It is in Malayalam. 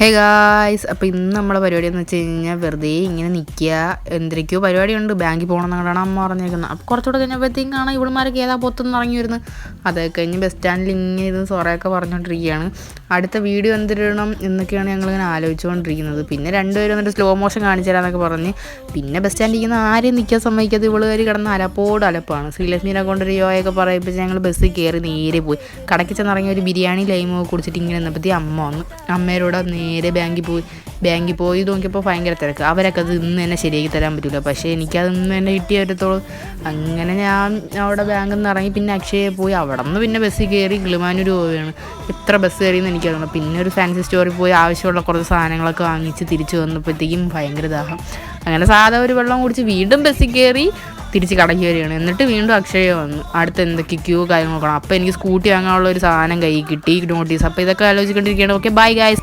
ഹേ ഗായ്സ്, അപ്പോൾ ഇന്ന് നമ്മളെ പരിപാടി എന്ന് വെച്ച് കഴിഞ്ഞാൽ വെറുതെ ഇങ്ങനെ നിൽക്കുക. എന്തൊക്കെയോ പരിപാടിയുണ്ട്. ബാങ്കിൽ പോകണമെന്നാണ് അമ്മ പറഞ്ഞേക്കുന്നത്. അപ്പോൾ കുറച്ചുകൂടെ കഴിഞ്ഞപ്പോഴത്തേക്കും കാണാം ഇവിടുമാരൊക്കെ ഏതാ പൊത്തുനിന്ന് ഇറങ്ങി വരുന്നത്. അതൊക്കെ കഴിഞ്ഞ് ബസ് സ്റ്റാൻഡിൽ ഇങ്ങനെ ഇത് സൊറയൊക്കെ പറഞ്ഞുകൊണ്ടിരിക്കുകയാണ്. അടുത്ത വീഡിയോ എന്തിടണം എന്നൊക്കെയാണ് ഞങ്ങളിങ്ങനെ ആലോചിച്ചുകൊണ്ടിരിക്കുന്നത്. പിന്നെ രണ്ടുപേരും എന്നിട്ട് സ്ലോ മോഷൻ കാണിച്ചു തരാമെന്നൊക്കെ പറഞ്ഞ് പിന്നെ ബസ് സ്റ്റാൻഡിൽ ഇരിക്കുന്ന ആരെയും നിൽക്കാൻ സമ്മതിക്കാതെ ഇവളുകാർ കിടന്ന് അലപ്പാണ്. ശ്രീലക്ഷ്മീനെ കൊണ്ടൊരു യോയൊക്കെ പറയിപ്പിച്ച് ഞങ്ങൾ ബസ്സിൽ കയറി നേരെ പോയി. കടയ്ക്ക് ചെന്നിറങ്ങി ഒരു ബിരിയാണി ലൈമൊക്കെ കുടിച്ചിട്ട് ഇങ്ങനെ നിന്നപ്പോഴത്തേക്ക് അമ്മ വന്നു. അമ്മയോട് നേരെ ബാങ്കിൽ പോയി നോക്കിയപ്പോൾ ഭയങ്കര തിരക്ക്. അവരൊക്കെ അത് ഇന്ന് തന്നെ ശരിയാക്കി തരാൻ പറ്റില്ല, പക്ഷേ എനിക്കത് ഇന്ന് തന്നെ കിട്ടിയേ പറ്റത്തുള്ളൂ. അങ്ങനെ ഞാൻ അവിടെ ബാങ്കിൽ നിന്ന് ഇറങ്ങി പിന്നെ അക്ഷയയിൽ പോയി. അവിടെ നിന്ന് പിന്നെ ബസ്സിൽ കയറി കിളിമാനൂർ പോവുകയാണ്. എത്ര ബസ് കയറിയെന്ന് എനിക്കറിയണം. പിന്നെ ഒരു ഫാൻസി സ്റ്റോറിൽ പോയി ആവശ്യമുള്ള കുറച്ച് സാധനങ്ങളൊക്കെ വാങ്ങിച്ച് തിരിച്ച് വന്നപ്പോഴത്തേക്കും ഭയങ്കര ദാഹം. അങ്ങനെ സാധാ ഒരു വെള്ളം കുടിച്ച് വീണ്ടും ബസ്സിൽ കയറി തിരിച്ച് കടയ്ക്ക് വരികയാണ്. എന്നിട്ട് വീണ്ടും അക്ഷയ വന്നു. അടുത്ത് എന്തൊക്കെയോ കാര്യങ്ങൾ നോക്കണം. അപ്പോൾ എനിക്ക് സ്കൂട്ടി വാങ്ങാനുള്ള ഒരു സാധനം കയ്യിൽ കിട്ടി, നോട്ടീസ്. അപ്പോൾ ഇതൊക്കെ ആലോചിച്ചുകൊണ്ടിരിക്കുകയാണ്. Okay, bye guys.